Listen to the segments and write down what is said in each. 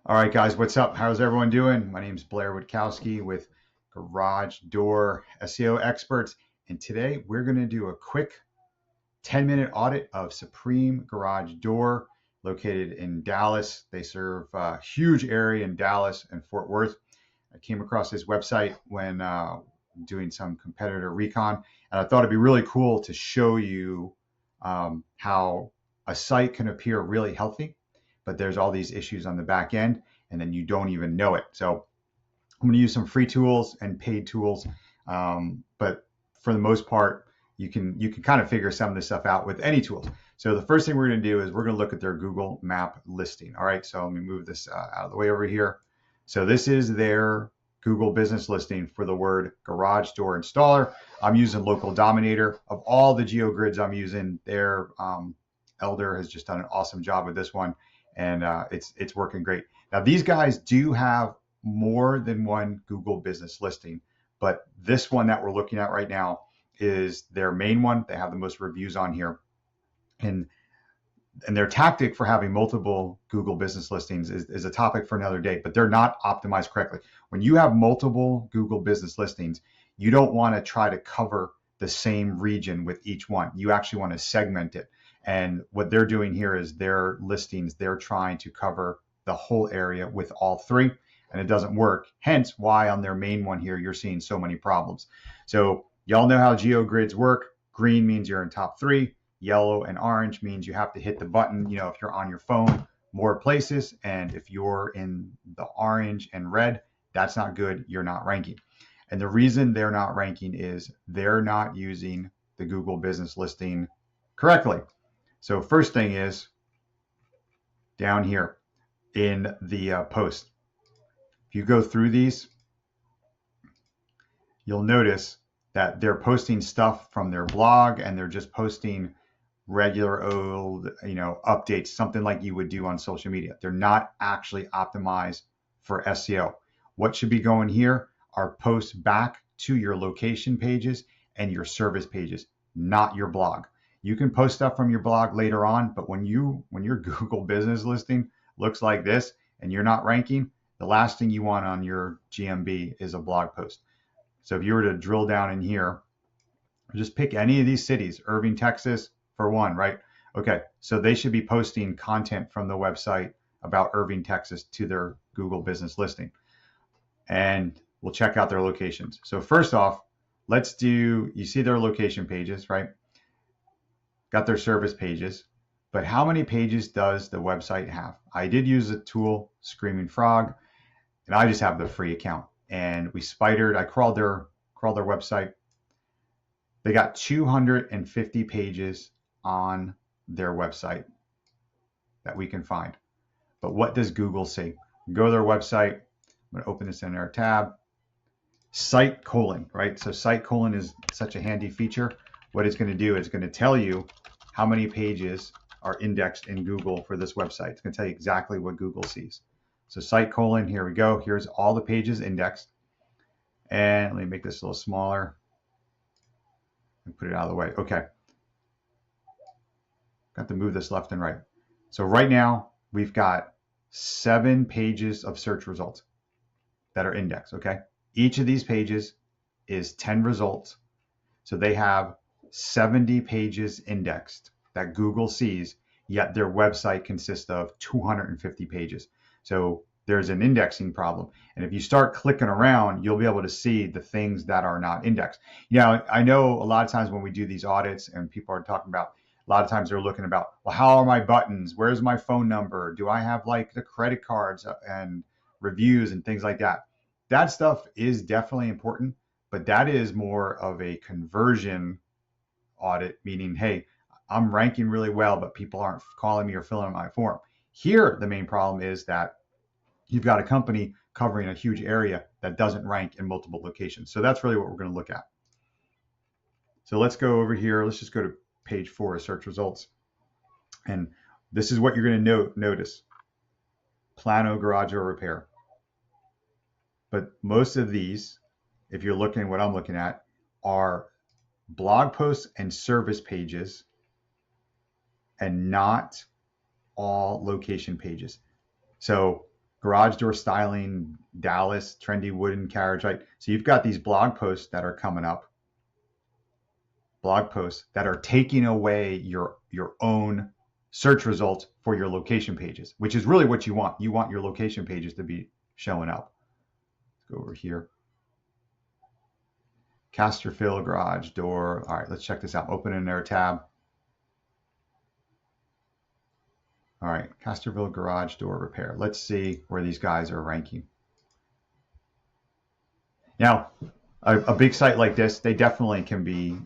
All right, guys, what's up? How's everyone doing? My name is Blair Witkowski with Garage Door SEO Experts, and today we're going to do a quick 10-minute audit of Supreme Garage Door, located in Dallas. They serve a huge area in Dallas and Fort Worth. I came across this website when doing some competitor recon, and I thought it'd be really cool to show you how a site can appear really healthy, but there's all these issues on the back end, and then you don't even know it. So I'm going to use some free tools and paid tools, but for the most part, you can kind of figure some of this stuff out with any tools. So the first thing we're going to do is we're going to look at their Google Map listing. All right, so let me move this out of the way over here. So this is their Google business listing for the word garage door installer. I'm using Local Dominator. Of all the Geo-Grids I'm using, their Elder has just done an awesome job with this one, and it's working great. Now, these guys do have more than one Google business listing, but this one that we're looking at right now is their main one. They have the most reviews on here, and their tactic for having multiple Google business listings is a topic for another day, but they're not optimized correctly. When you have multiple Google business listings, you don't want to try to cover the same region with each one. You actually want to segment it. And what they're doing here is their listings, they're trying to cover the whole area with all three, and it doesn't work. Hence why on their main one here, you're seeing so many problems. So y'all know how Geo-Grids work. Green means you're in top three. Yellow and orange means you have to hit the button, if you're on your phone, more places. And if you're in the orange and red, that's not good. You're not ranking. And the reason they're not ranking is they're not using the Google business listing correctly. So first thing is down here in the post. If you go through these, you'll notice that they're posting stuff from their blog, and they're just posting regular old, updates, something like you would do on social media. They're not actually optimized for SEO. What should be going here are posts back to your location pages and your service pages, not your blog. You can post stuff from your blog later on, but when your Google business listing looks like this and you're not ranking, the last thing you want on your GMB is a blog post. So if you were to drill down in here, just pick any of these cities, Irving, Texas, for one, right? Okay, so they should be posting content from the website about Irving, Texas to their Google business listing. And we'll check out their locations. So first off, you see their location pages, right? Got their service pages, but how many pages does the website have? I did use a tool, Screaming Frog, and I just have the free account. And I crawled their website. They got 250 pages on their website that we can find. But what does Google say? Go to their website. I'm going to open this in our tab. Site colon, right? So site colon is such a handy feature. What it's going to do is going to tell you how many pages are indexed in Google for this website. It's going to tell you exactly what Google sees. So site colon, here we go. Here's all the pages indexed. And let me make this a little smaller and put it out of the way. Okay. Got to move this left and right. So right now we've got 7 pages of search results that are indexed. Okay. Each of these pages is 10 results. So they have 70 pages indexed that Google sees, yet their website consists of 250 pages. So there's an indexing problem. And if you start clicking around, you'll be able to see the things that are not indexed. I know a lot of times when we do these audits and people are talking about, a lot of times they're looking about, well, how are my buttons? Where's my phone number? Do I have like the credit cards and reviews and things like that? That stuff is definitely important, but that is more of a conversion audit, meaning, hey, I'm ranking really well, but people aren't calling me or filling out my form. Here, the main problem is that you've got a company covering a huge area that doesn't rank in multiple locations. So that's really what we're going to look at. So let's go over here. Let's just go to page 4 of search results. And this is what you're going to notice. Plano garage door repair. But most of these, if you're looking at what I'm looking at, are blog posts and service pages and not all location pages. So garage door styling, Dallas, trendy wooden carriage, right? So you've got these blog posts that are coming up, blog posts that are taking away your own search results for your location pages, which is really what you want. You want your location pages to be showing up. Let's go over here. Casterfield garage door. All right, let's check this out. Open in their tab. All right, Casterville garage door repair. Let's see where these guys are ranking. Now, a big site like this, they definitely can be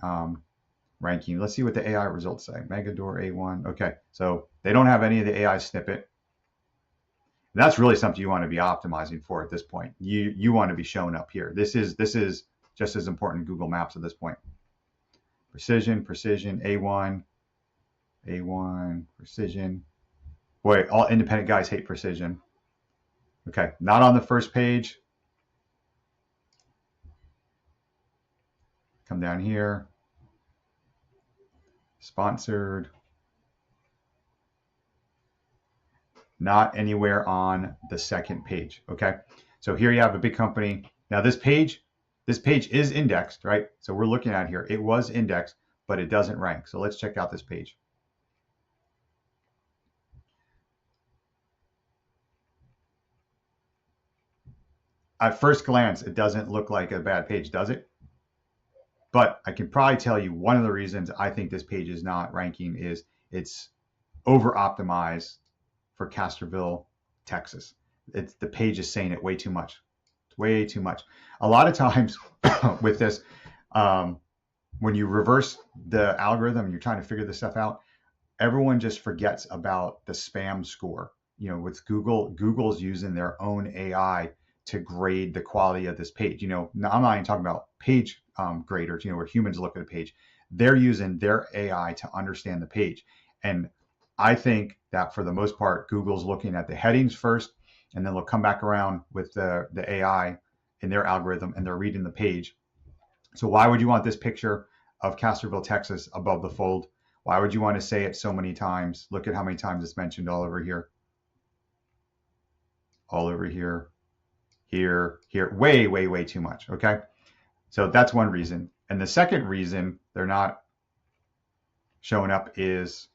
ranking. Let's see what the AI results say. Mega door A1. Okay, so they don't have any of the AI snippet. That's really something you want to be optimizing for at this point. You want to be showing up here. This is just as important in Google Maps at this point. Precision, A1, precision. Boy, all independent guys hate precision. Okay, not on the first page. Come down here. Sponsored. Not anywhere on the second page. Okay, so here you have a big company. Now this page is indexed, right? So we're looking at here. It was indexed, but it doesn't rank. So let's check out this page. At first glance, it doesn't look like a bad page, does it? But I can probably tell you one of the reasons I think this page is not ranking is it's over optimized for Casterville, Texas. The page is saying it way too much. It's way too much. A lot of times with this, when you reverse the algorithm and you're trying to figure this stuff out, everyone just forgets about the spam score. You know, with Google's using their own AI to grade the quality of this page. You know, I'm not even talking about page graders, you know, where humans look at a page. They're using their AI to understand the page. And I think that for the most part, Google's looking at the headings first, and then they'll come back around with the AI in their algorithm, and they're reading the page. So why would you want this picture of Casterville, Texas above the fold? Why would you want to say it so many times? Look at how many times it's mentioned all over here. All over here. Here, way, way, way too much, okay? So that's one reason. And the second reason they're not showing up is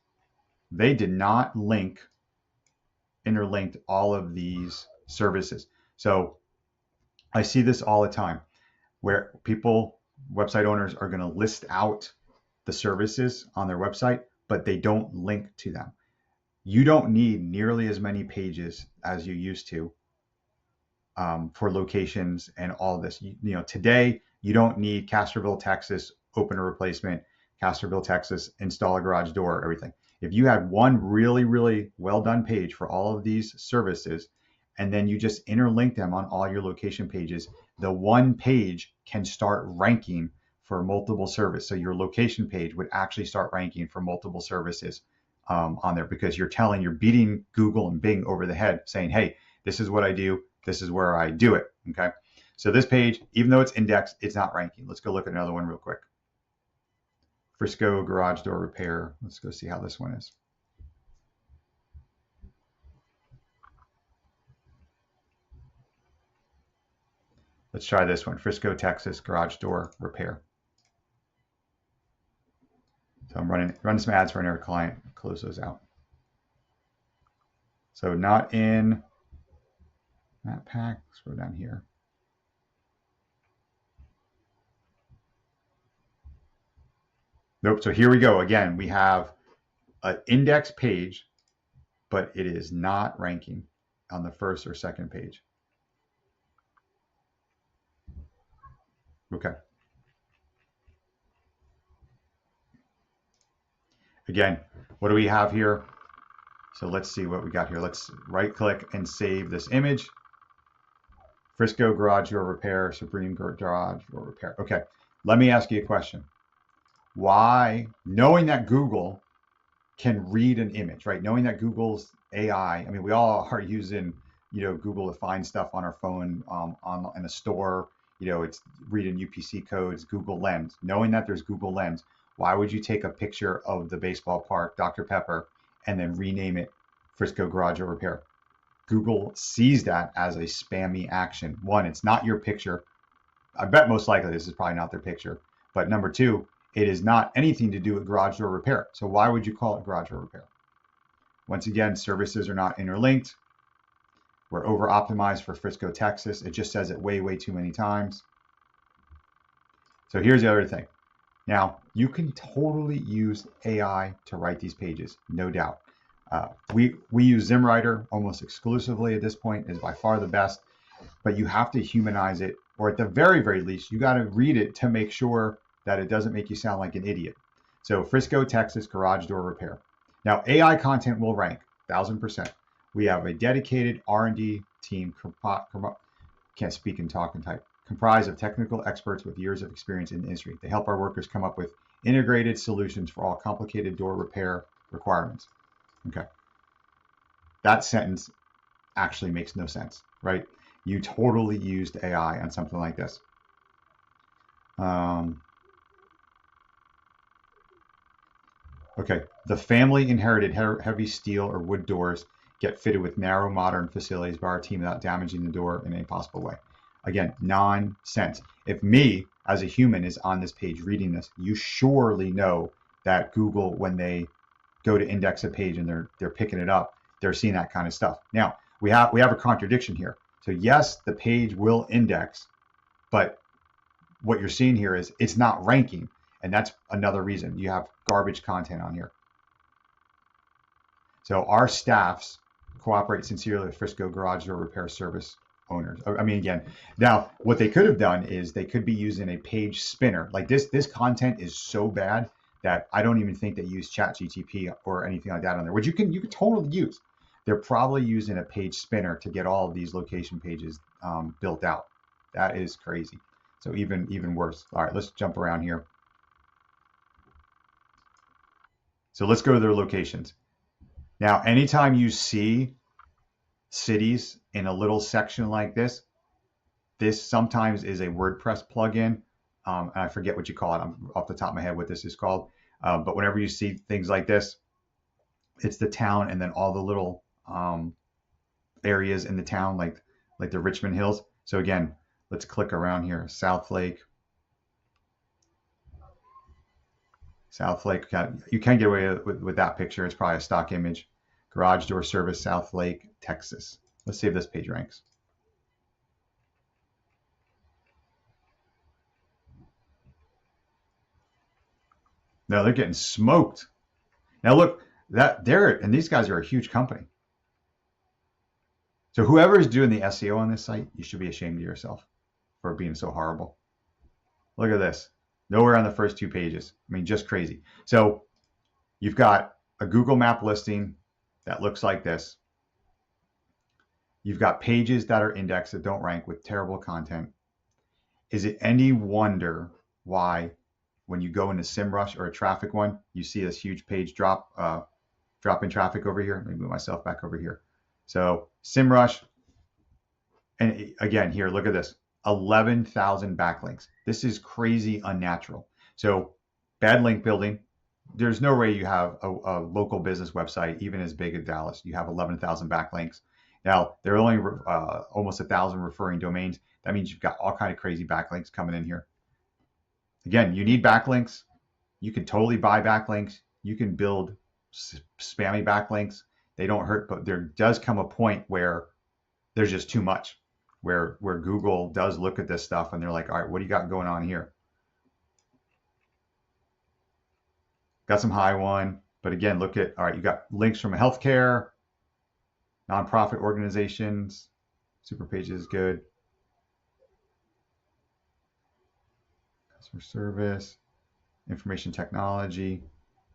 they did not interlinked all of these services. So I see this all the time where website owners are gonna list out the services on their website, but they don't link to them. You don't need nearly as many pages as you used to for locations and all this. You know, today you don't need Casterville, Texas, open a replacement, Casterville, Texas, install a garage door, everything. If you had one really, really well done page for all of these services, and then you just interlink them on all your location pages, the one page can start ranking for multiple services. So your location page would actually start ranking for multiple services on there, because you're beating Google and Bing over the head saying, hey, this is what I do. This is where I do it, okay? So this page, even though it's indexed, it's not ranking. Let's go look at another one real quick. Frisco garage door repair. Let's go see how this one is. Let's try this one, Frisco, Texas garage door repair. So I'm running some ads for another client, close those out. So not in that pack, scroll down here. Nope, so here we go. Again, we have an index page, but it is not ranking on the first or second page. Okay. Again, what do we have here? So let's see what we got here. Let's right click and save this image. Frisco garage door repair, Supreme garage door repair. Okay, let me ask you a question. Why, knowing that Google can read an image, right? Knowing that Google's AI, I mean, we all are using, you know, Google to find stuff on our phone, in a store, you know, it's reading UPC codes, Google Lens. Knowing that there's Google Lens, why would you take a picture of the baseball park, Dr. Pepper, and then rename it Frisco garage door repair? Google sees that as a spammy action. One, it's not your picture. I bet most likely this is probably not their picture. But number two, it is not anything to do with garage door repair. So why would you call it garage door repair? Once again, services are not interlinked. We're over optimized for Frisco, Texas. It just says it way, way too many times. So here's the other thing. Now, you can totally use AI to write these pages, no doubt. We use ZimWriter almost exclusively at this point, is by far the best, but you have to humanize it, or at the very, very least, you got to read it to make sure that it doesn't make you sound like an idiot. So Frisco, Texas, garage door repair. Now, AI content will rank 1,000%. We have a dedicated R&D team, can't speak and talk and type, comprised of technical experts with years of experience in the industry. They help our workers come up with integrated solutions for all complicated door repair requirements. Okay. That sentence actually makes no sense, right? You totally used AI on something like this. Okay, the family inherited heavy steel or wood doors get fitted with narrow modern facilities by our team without damaging the door in any possible way. Again, nonsense. If me as a human is on this page reading this, you surely know that Google, when they go to index a page and they're picking it up, they're seeing that kind of stuff. Now, we have a contradiction here. So yes, the page will index, but what you're seeing here is it's not ranking. And that's another reason you have garbage content on here. So our staffs cooperate sincerely with Frisco Garage Door Repair Service owners. I mean, again, now what they could have done is they could be using a page spinner. Like this content is so bad that I don't even think they use ChatGPT or anything like that on there, which you can totally use. They're probably using a page spinner to get all of these location pages built out. That is crazy. So even worse. All right, let's jump around here. So let's go to their locations. Now, anytime you see cities in a little section like this sometimes is a WordPress plugin. And I forget what you call it. I'm off the top of my head what this is called. But whenever you see things like this, it's the town and then all the little areas in the town, like the Richmond Hills. So again, let's click around here. South Lake, you can get away with that picture. It's probably a stock image. Garage Door Service, South Lake, Texas. Let's see if this page ranks. No, they're getting smoked. Now look, and these guys are a huge company. So whoever is doing the SEO on this site, you should be ashamed of yourself for being so horrible. Look at this. Nowhere on the first two pages. I mean, just crazy. So you've got a Google Map listing that looks like this. You've got pages that are indexed that don't rank with terrible content. Is it any wonder why when you go into SEMrush or a traffic one, you see this huge page drop in traffic over here? Let me move myself back over here. So SEMrush, and again here, look at this. 11,000 backlinks. This is crazy unnatural. So bad link building. There's no way you have a local business website, even as big as Dallas, you have 11,000 backlinks. Now, there are only almost 1,000 referring domains. That means you've got all kind of crazy backlinks coming in here. Again, you need backlinks. You can totally buy backlinks. You can build spammy backlinks. They don't hurt, but there does come a point where there's just too much, where Google does look at this stuff and they're like, all right, what do you got going on here? Got some high one, but again, look at, all right, you got links from healthcare, nonprofit organizations, super pages, good. Customer service, information technology,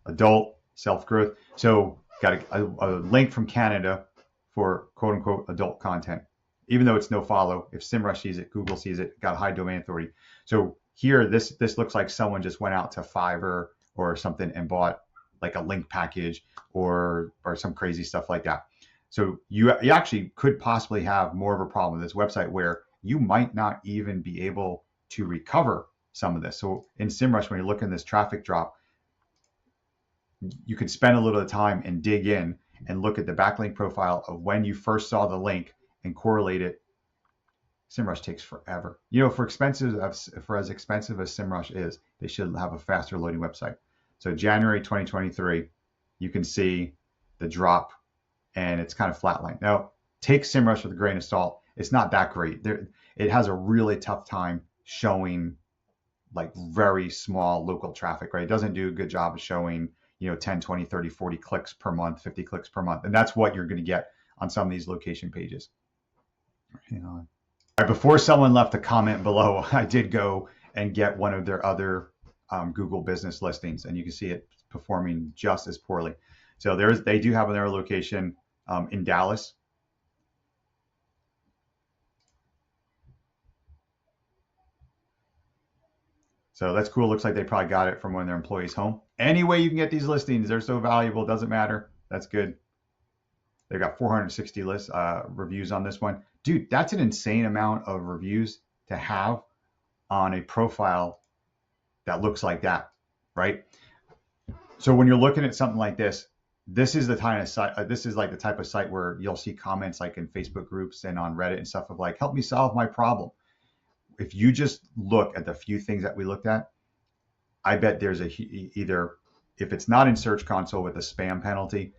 adult, self-growth. So got a link from Canada for quote unquote adult content. Even though it's no follow, if SEMrush sees it, Google sees it, got high domain authority. So here, this looks like someone just went out to Fiverr or something and bought like a link package or some crazy stuff like that. So you actually could possibly have more of a problem with this website where you might not even be able to recover some of this. So in SEMrush, when you're looking at this traffic drop, you could spend a little time and dig in. and look at the backlink profile of when you first saw the link and correlate it, SEMrush takes forever. For as expensive as SEMrush is, they should have a faster loading website. So January 2023, you can see the drop, and it's kind of flatlined. Now, take SEMrush with a grain of salt. It's not that great. It has a really tough time showing like very small local traffic, right? It doesn't do a good job of showing, 10, 20, 30, 40 clicks per month, 50 clicks per month. And that's what you're going to get on some of these location pages. Hang on. All right, before someone left a comment below, I did go and get one of their other Google business listings, and you can see it performing just as poorly. So they do have another location in Dallas. So that's cool. Looks like they probably got it from one of their employees' home. Any way you can get these listings, they're so valuable. Doesn't matter. That's good. They've got 460 reviews on this one. Dude, that's an insane amount of reviews to have on a profile that looks like that, right? So when you're looking at something like this, this is the kind of site. This is like the type of site where you'll see comments like in Facebook groups and on Reddit and stuff of like, help me solve my problem. If you just look at the few things that we looked at, I bet there's either, if it's not in Search Console with a spam penalty,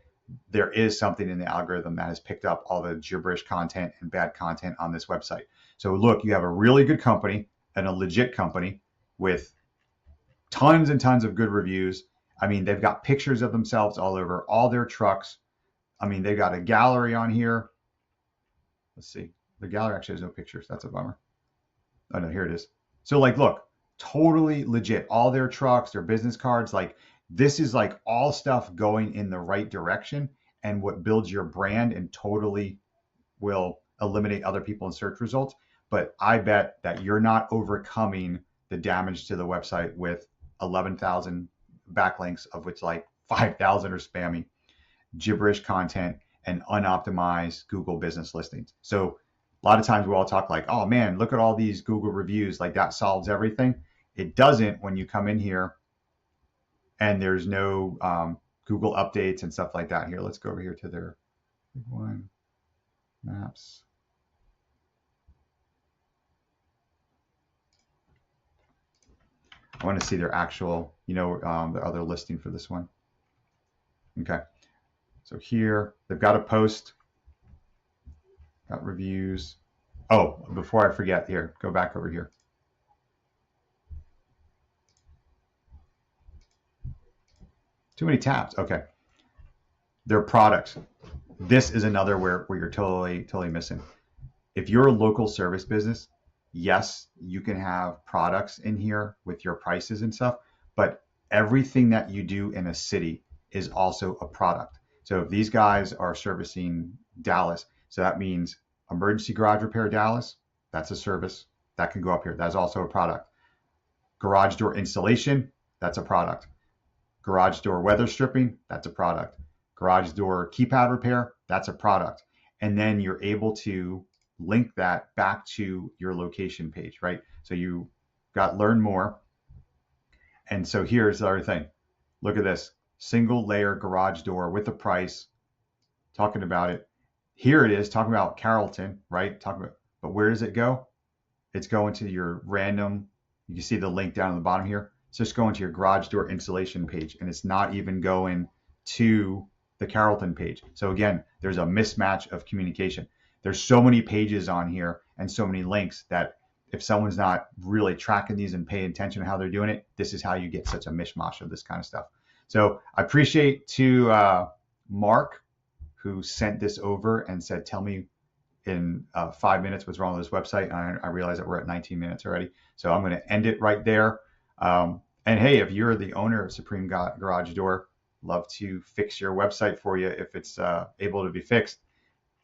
there is something in the algorithm that has picked up all the gibberish content and bad content on this website. So look, you have a really good company and a legit company with tons and tons of good reviews. I mean, they've got pictures of themselves all over all their trucks. I mean, they've got a gallery on here. Let's see. The gallery actually has no pictures. That's a bummer. Oh no, here it is. So like, look, totally legit. All their trucks, their business cards, like this is like all stuff going in the right direction and what builds your brand and totally will eliminate other people in search results. But I bet that you're not overcoming the damage to the website with 11,000 backlinks, of which like 5,000 are spammy, gibberish content, and unoptimized Google business listings. So a lot of times we all talk like, oh man, look at all these Google reviews, like that solves everything. It doesn't when you come in here and there's no Google updates and stuff like that. Here, let's go over here to their one maps. I want to see their actual, the other listing for this one. Okay, so here they've got a post. Got reviews. Oh, before I forget, here, go back over here. Too many tabs. Okay. Their products. This is another where you're totally missing. If you're a local service business, yes, you can have products in here with your prices and stuff, but everything that you do in a city is also a product. So if these guys are servicing Dallas, so that means emergency garage repair Dallas, that's a service that can go up here. That's also a product. Garage door installation, that's a product. Garage door weather stripping, that's a product. Garage door keypad repair, that's a product. And then you're able to link that back to your location page, right? So you got learn more. And so here's the other thing. Look at this. Single layer garage door with a price, talking about it. Here it is, talking about Carrollton, right? But where does it go? It's going to your random, you can see the link down on the bottom here. It's just going to your garage door installation page, and it's not even going to the Carrollton page. So again, there's a mismatch of communication. There's so many pages on here and so many links that if someone's not really tracking these and paying attention to how they're doing it, this is how you get such a mishmash of this kind of stuff. So I appreciate to Mark, who sent this over and said, tell me in 5 minutes what's wrong with this website. And I realize that we're at 19 minutes already. So I'm going to end it right there. And hey, if you're the owner of Supreme Garage Door, love to fix your website for you if it's able to be fixed.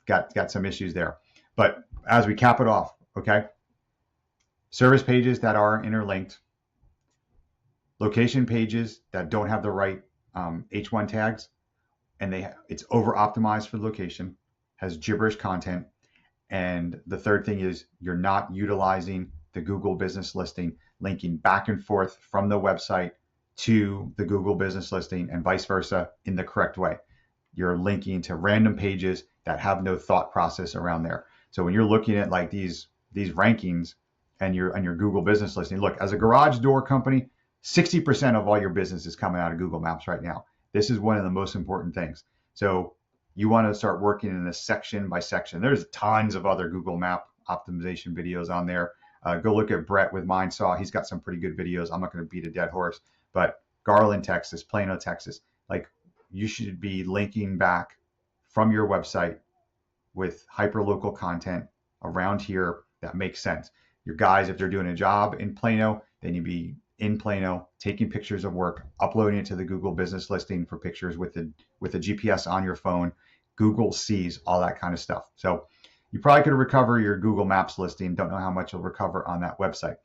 Got some issues there. But as we cap it off, okay, service pages that are interlinked, location pages that don't have the right H1 tags, and it's over optimized for the location, has gibberish content. And the third thing is you're not utilizing the Google business listing, linking back and forth from the website to the Google business listing and vice versa in the correct way. you're linking to random pages that have no thought process around there. So when you're looking at like these rankings and your Google business listing, look, as a garage door company, 60% of all your business is coming out of Google Maps right now. This is one of the most important things. So you want to start working in this section by section. There's tons of other Google Map optimization videos on there. Go look at Brett with Mindsaw. He's got some pretty good videos. I'm not going to beat a dead horse, but Garland, Texas, Plano, Texas, like you should be linking back from your website with hyperlocal content around here that makes sense. Your guys, if they're doing a job in Plano, they need to be in Plano, taking pictures of work, uploading it to the Google business listing for pictures with a GPS on your phone. Google sees all that kind of stuff. So you probably could recover your Google Maps listing. Don't know how much you'll recover on that website.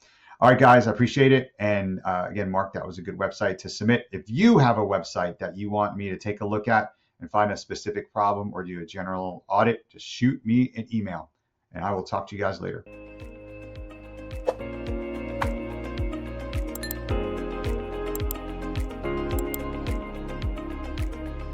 All right, guys, I appreciate it. And again, Mark, that was a good website to submit. If you have a website that you want me to take a look at and find a specific problem or do a general audit, just shoot me an email and I will talk to you guys later.